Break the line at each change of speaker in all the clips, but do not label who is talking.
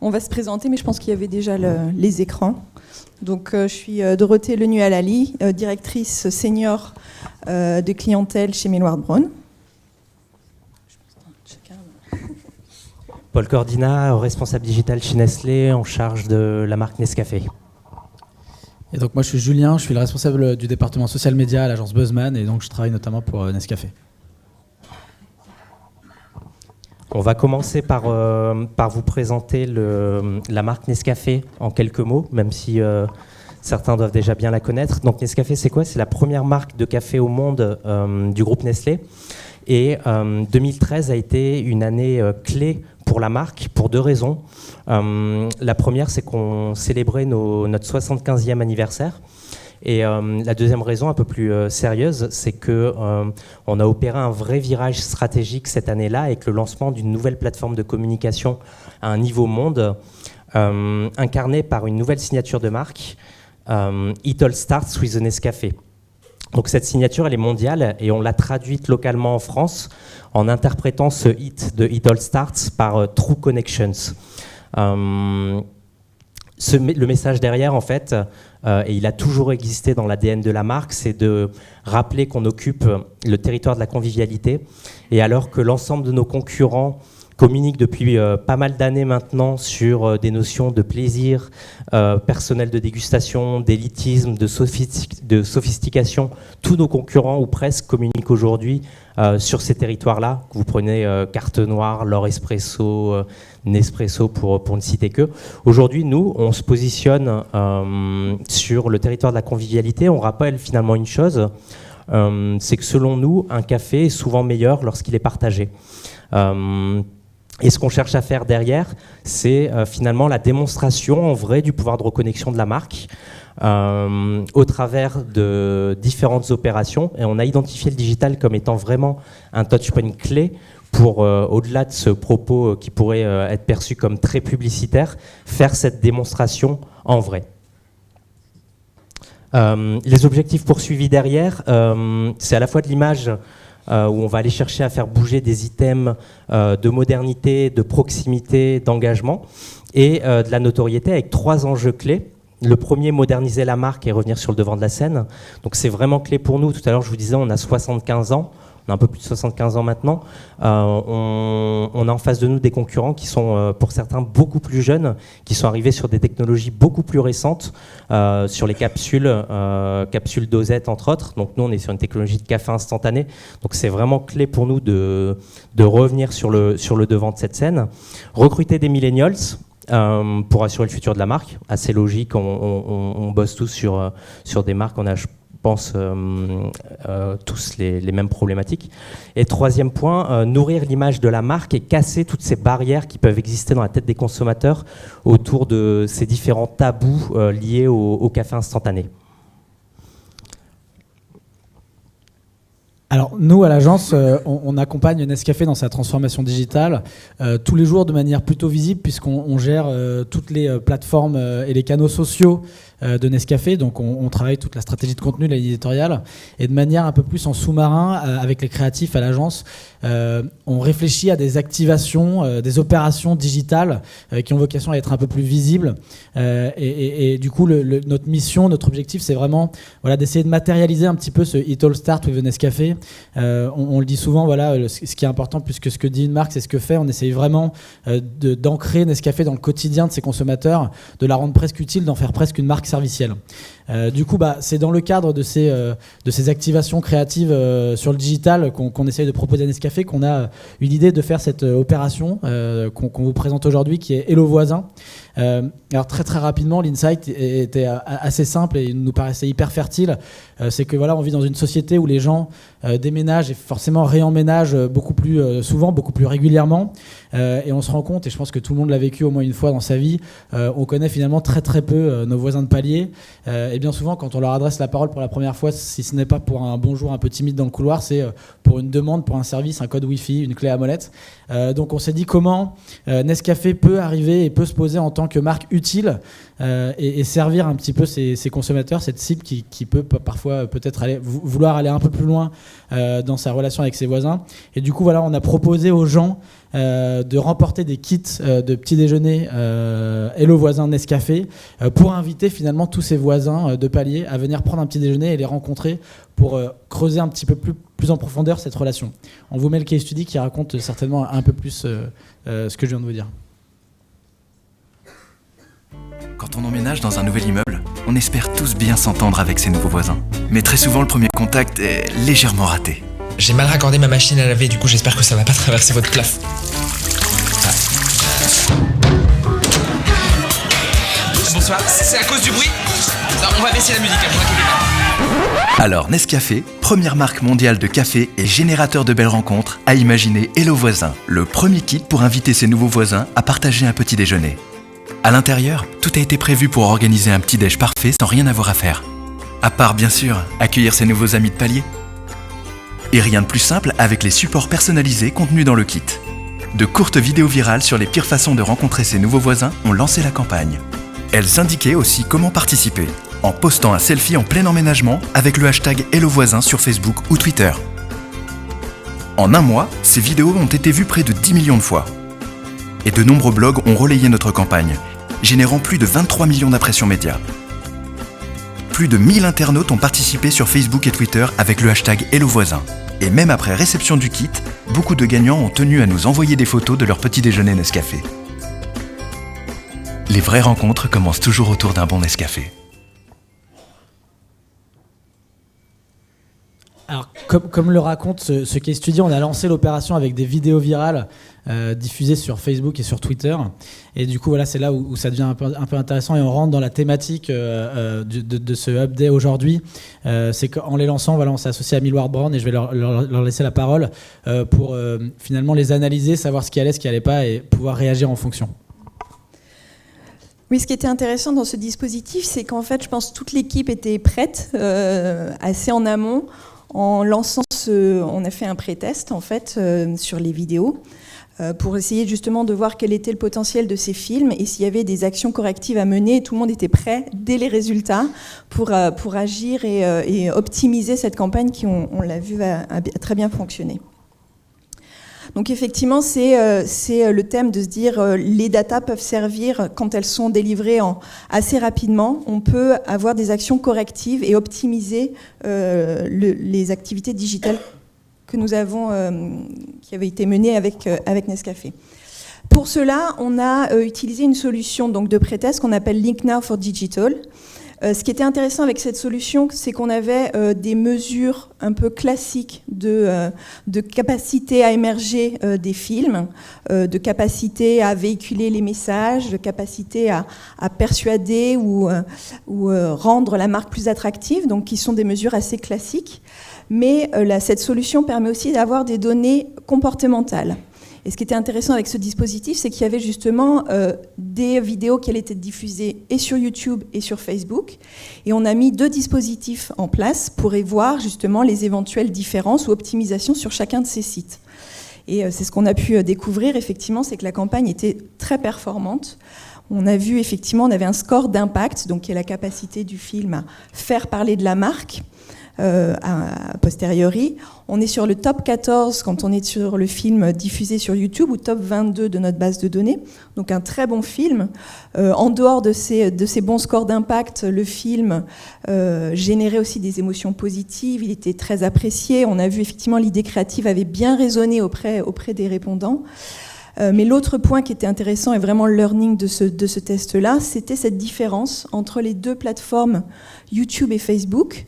on va se présenter, mais je pense qu'il y avait déjà les écrans. Donc, je suis Dorothée Lenu-Alali, directrice senior de clientèle chez Millward Brown.
Paul Cordina, responsable digital chez Nestlé, en charge de la marque Nescafé.
Et donc moi je suis Julien, je suis le responsable du département social média à l'agence Buzzman et donc je travaille notamment pour Nescafé.
On va commencer par vous présenter la marque Nescafé en quelques mots, même si certains doivent déjà bien la connaître. Donc Nescafé, c'est quoi ? C'est la première marque de café au monde du groupe Nestlé. Et 2013 a été une année clé pour la marque, pour deux raisons. La première, c'est qu'on célébrait notre 75e anniversaire. Et la deuxième raison, un peu plus sérieuse, c'est qu'on a opéré un vrai virage stratégique cette année-là avec le lancement d'une nouvelle plateforme de communication à un niveau monde, incarnée par une nouvelle signature de marque, It All Starts with the Nescafé. Donc cette signature, elle est mondiale et on l'a traduite localement en France en interprétant ce hit de It All Starts par True Connections. Le message derrière, en fait, et il a toujours existé dans l'ADN de la marque, c'est de rappeler qu'on occupe le territoire de la convivialité. Et alors que l'ensemble de nos concurrents communiquent depuis pas mal d'années maintenant sur des notions de plaisir, personnel de dégustation, d'élitisme, de sophistication, tous nos concurrents, ou presque, communiquent aujourd'hui sur ces territoires-là. Vous prenez Carte Noire, L'Or Espresso, Nespresso pour ne citer que. Aujourd'hui, nous, on se positionne sur le territoire de la convivialité. On rappelle finalement une chose, c'est que selon nous, un café est souvent meilleur lorsqu'il est partagé. Et ce qu'on cherche à faire derrière, c'est finalement la démonstration en vrai du pouvoir de reconnexion de la marque au travers de différentes opérations. Et on a identifié le digital comme étant vraiment un touchpoint clé pour, au-delà de ce propos qui pourrait être perçu comme très publicitaire, faire cette démonstration en vrai. Les objectifs poursuivis derrière, c'est à la fois de l'image où on va aller chercher à faire bouger des items de modernité, de proximité, d'engagement, et de la notoriété avec trois enjeux clés. Le premier, moderniser la marque et revenir sur le devant de la scène. Donc c'est vraiment clé pour nous. Tout à l'heure, je vous disais, on a 75 ans. On a un peu plus de 75 ans maintenant. On a en face de nous des concurrents qui sont, pour certains, beaucoup plus jeunes, qui sont arrivés sur des technologies beaucoup plus récentes, sur les capsules dosettes, entre autres. Donc nous, on est sur une technologie de café instantané. Donc c'est vraiment clé pour nous de revenir sur le devant de cette scène. Recruter des millennials pour assurer le futur de la marque. Assez logique, on bosse tous sur des marques. On a, je pense, tous les mêmes problématiques. Et troisième point, nourrir l'image de la marque et casser toutes ces barrières qui peuvent exister dans la tête des consommateurs autour de ces différents tabous liés au café instantané.
Alors nous à l'agence, on accompagne Nescafé dans sa transformation digitale tous les jours de manière plutôt visible puisqu'on gère toutes les plateformes et les canaux sociaux de Nescafé. Donc on travaille toute la stratégie de contenu, la ligne éditoriale, et de manière un peu plus en sous-marin avec les créatifs à l'agence, on réfléchit à des activations, des opérations digitales qui ont vocation à être un peu plus visibles. Et du coup, notre mission, notre objectif, c'est vraiment d'essayer de matérialiser un petit peu ce It All Start with Nescafé. On le dit souvent, ce qui est important plus que ce que dit une marque, c'est ce que fait. On essaye vraiment d'ancrer Nescafé dans le quotidien de ses consommateurs, de la rendre presque utile, d'en faire presque une marque servicielle. Du coup, c'est dans le cadre de ces activations créatives sur le digital qu'on essaye de proposer à Nescafé qu'on a eu l'idée de faire cette opération qu'on vous présente aujourd'hui, qui est Hello Voisin. Alors très très rapidement, l'insight était assez simple et il nous paraissait hyper fertile. C'est que on vit dans une société où les gens déménagent et forcément réemménagent beaucoup plus souvent, beaucoup plus régulièrement. Et on se rend compte, et je pense que tout le monde l'a vécu au moins une fois dans sa vie, on connaît finalement très très peu nos voisins de palier. palier. Et bien souvent, quand on leur adresse la parole pour la première fois, si ce n'est pas pour un bonjour un peu timide dans le couloir, c'est pour une demande, pour un service, un code Wi-Fi, une clé à molette. Donc on s'est dit comment Nescafé peut arriver et peut se poser en tant que marque utile et servir un petit peu ces consommateurs, cette cible qui peut parfois peut-être vouloir aller un peu plus loin dans sa relation avec ses voisins. Et du coup, voilà, on a proposé aux gens de remporter des kits de petit déjeuner Hello Voisin Nescafé pour inviter finalement tous ces voisins de palier à venir prendre un petit déjeuner et les rencontrer pour creuser un petit peu plus en profondeur cette relation. On vous met le case study qui raconte certainement un peu plus ce que je viens de vous dire.
Quand on emménage dans un nouvel immeuble, on espère tous bien s'entendre avec ses nouveaux voisins. Mais très souvent, le premier contact est légèrement raté.
J'ai mal raccordé ma machine à laver, du coup j'espère que ça va pas traverser votre plafond. Bonsoir, c'est à cause du bruit? Non, on va baisser la musique, vous inquiétez pas.
Alors Nescafé, première marque mondiale de café et générateur de belles rencontres, a imaginé Hello Voisin, le premier kit pour inviter ses nouveaux voisins à partager un petit déjeuner. À l'intérieur, tout a été prévu pour organiser un petit déj parfait sans rien avoir à faire. À part, bien sûr, accueillir ses nouveaux amis de palier. Et rien de plus simple avec les supports personnalisés contenus dans le kit. De courtes vidéos virales sur les pires façons de rencontrer ses nouveaux voisins ont lancé la campagne. Elles indiquaient aussi comment participer, en postant un selfie en plein emménagement avec le hashtag Hello Voisin sur Facebook ou Twitter. En un mois, ces vidéos ont été vues près de 10 millions de fois. Et de nombreux blogs ont relayé notre campagne, générant plus de 23 millions d'impressions médias. Plus de 1000 internautes ont participé sur Facebook et Twitter avec le hashtag Hello Voisin. Et même après réception du kit, beaucoup de gagnants ont tenu à nous envoyer des photos de leur petit déjeuner Nescafé. Les vraies rencontres commencent toujours autour d'un bon Nescafé.
Alors, comme le raconte ce case study, on a lancé l'opération avec des vidéos virales diffusées sur Facebook et sur Twitter. Et du coup, voilà, c'est là où ça devient un peu intéressant et on rentre dans la thématique de ce update aujourd'hui. C'est qu'en les lançant, voilà, on s'est associé à Millward Brown et je vais leur laisser la parole pour finalement les analyser, savoir ce qui allait pas et pouvoir réagir en fonction.
Oui, ce qui était intéressant dans ce dispositif, c'est qu'en fait, je pense que toute l'équipe était prête assez en amont. En lançant on a fait un pré-test en fait sur les vidéos pour essayer justement de voir quel était le potentiel de ces films et s'il y avait des actions correctives à mener. Et tout le monde était prêt dès les résultats pour agir et optimiser cette campagne qui, on l'a vu, a très bien fonctionné. Donc effectivement, c'est le thème de se dire les datas peuvent servir quand elles sont délivrées assez rapidement. On peut avoir des actions correctives et optimiser les activités digitales que nous avons, qui avaient été menées avec Nescafé. Pour cela, on a utilisé une solution donc, de pré-test qu'on appelle Link Now for Digital. Ce qui était intéressant avec cette solution, c'est qu'on avait des mesures un peu classiques de capacité à émerger des films, de capacité à véhiculer les messages, de capacité à persuader ou rendre la marque plus attractive, donc qui sont des mesures assez classiques. Mais cette solution permet aussi d'avoir des données comportementales. Et ce qui était intéressant avec ce dispositif, c'est qu'il y avait justement des vidéos qui allaient être diffusées et sur YouTube et sur Facebook. Et on a mis 2 dispositifs en place pour y voir justement les éventuelles différences ou optimisations sur chacun de ces sites. Et c'est ce qu'on a pu découvrir, effectivement, c'est que la campagne était très performante. On a vu, effectivement, on avait un score d'impact, donc qui est la capacité du film à faire parler de la marque. A posteriori. On est sur le top 14 quand on est sur le film diffusé sur YouTube ou top 22 de notre base de données. Donc un très bon film. En dehors de ces bons scores d'impact, le film générait aussi des émotions positives. Il était très apprécié. On a vu effectivement l'idée créative avait bien résonné auprès des répondants. Mais l'autre point qui était intéressant et vraiment le learning de ce test-là, c'était cette différence entre les 2 plateformes YouTube et Facebook,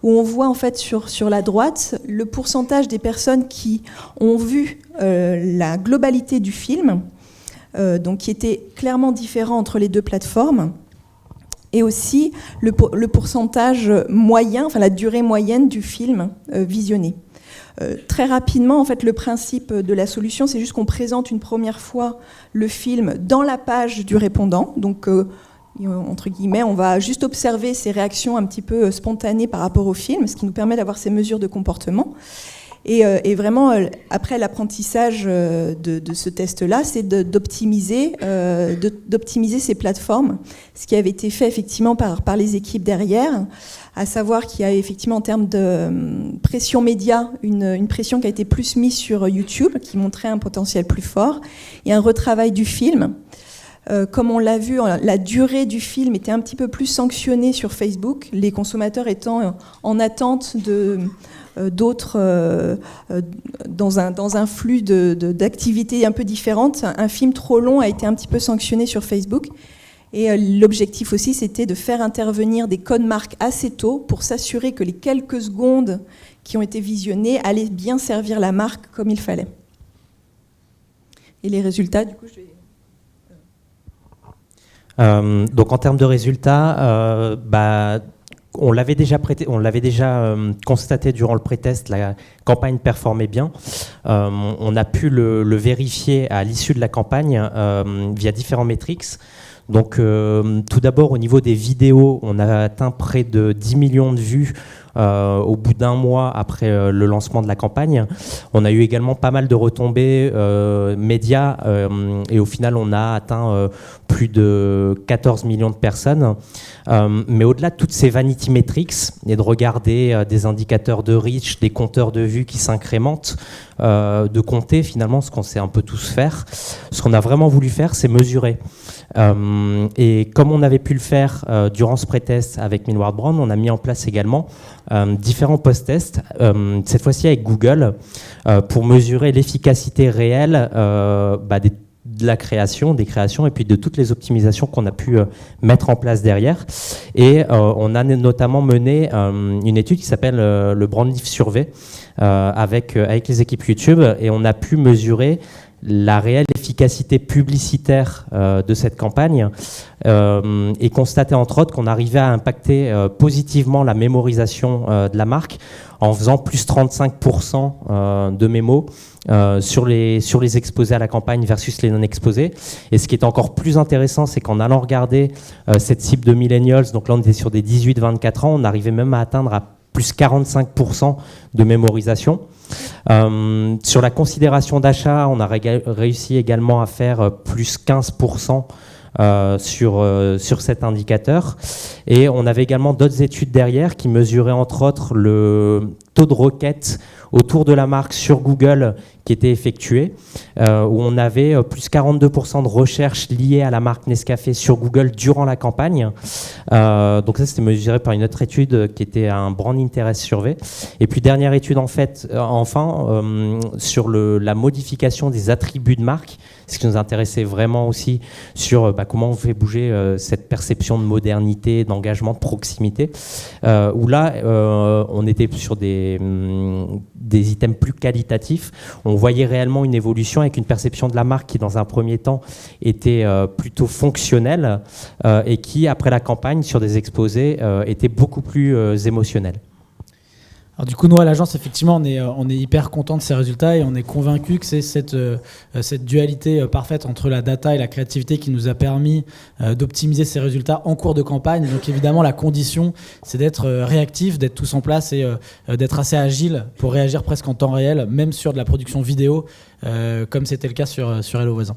où on voit en fait sur la droite le pourcentage des personnes qui ont vu la globalité du film, donc qui était clairement différent entre les 2 plateformes, et aussi le pourcentage moyen, enfin la durée moyenne du film visionné. Très rapidement, en fait, le principe de la solution, c'est juste qu'on présente une première fois le film dans la page du répondant. Donc, entre guillemets, on va juste observer ces réactions un petit peu spontanées par rapport au film, ce qui nous permet d'avoir ces mesures de comportement. Et vraiment, après l'apprentissage de ce test-là, c'est d'optimiser ces plateformes, ce qui avait été fait effectivement par les équipes derrière, à savoir qu'il y a effectivement en termes de pression média, une pression qui a été plus mise sur YouTube, qui montrait un potentiel plus fort, et un retravail du film. Comme on l'a vu, la durée du film était un petit peu plus sanctionnée sur Facebook, les consommateurs étant en attente d'autres dans un flux d'activités un peu différentes. Un film trop long a été un petit peu sanctionné sur Facebook. Et l'objectif aussi, c'était de faire intervenir des codes marques assez tôt pour s'assurer que les quelques secondes qui ont été visionnées allaient bien servir la marque comme il fallait. Et les résultats, du coup, je vais...
Donc en termes de résultats, on l'avait déjà constaté durant le pré-test, la campagne performait bien. On a pu le vérifier à l'issue de la campagne via différents métriques. Donc tout d'abord au niveau des vidéos, on a atteint près de 10 millions de vues au bout d'un mois après le lancement de la campagne. On a eu également pas mal de retombées médias et au final on a atteint plus de 14 millions de personnes. Mais au-delà de toutes ces vanity metrics et de regarder des indicateurs de reach, des compteurs de vues qui s'incrémentent, de compter finalement ce qu'on sait un peu tous faire, ce qu'on a vraiment voulu faire, c'est mesurer. Et comme on avait pu le faire durant ce pré-test avec Millward Brown, on a mis en place également différents post-tests, cette fois-ci avec Google, pour mesurer l'efficacité réelle de la création, des créations et puis de toutes les optimisations qu'on a pu mettre en place derrière. Et on a notamment mené une étude qui s'appelle le Brand Lift Survey avec les équipes YouTube, et on a pu mesurer la réelle efficacité publicitaire de cette campagne et constater entre autres qu'on arrivait à impacter positivement la mémorisation de la marque en faisant plus 35% de mémo sur les exposés à la campagne versus les non exposés. Et ce qui est encore plus intéressant, c'est qu'en allant regarder cette cible de millennials, donc là on était sur des 18-24 ans, on arrivait même à atteindre à plus 45% de mémorisation. Sur la considération d'achat, on a réussi également à faire plus 15% sur cet indicateur. Et on avait également d'autres études derrière qui mesuraient entre autres le taux de requête autour de la marque sur Google qui était effectué, où on avait plus 42% de recherches liées à la marque Nescafé sur Google durant la campagne. Donc ça, c'était mesuré par une autre étude qui était un Brand Interest Survey. Et puis dernière étude sur la modification des attributs de marque, ce qui nous intéressait vraiment aussi sur comment on fait bouger cette perception de modernité, d'engagement, de proximité, où là, on était sur des items plus qualitatifs. On voyait réellement une évolution avec une perception de la marque qui, dans un premier temps, était plutôt fonctionnelle et qui, après la campagne, sur des exposés, était beaucoup plus émotionnelle.
Alors du coup, nous à l'agence, effectivement, on est hyper content de ces résultats et on est convaincu que c'est cette dualité parfaite entre la data et la créativité qui nous a permis d'optimiser ces résultats en cours de campagne. Donc évidemment, la condition, c'est d'être réactif, d'être tous en place et d'être assez agile pour réagir presque en temps réel, même sur de la production vidéo, comme c'était le cas sur Hello Voisin.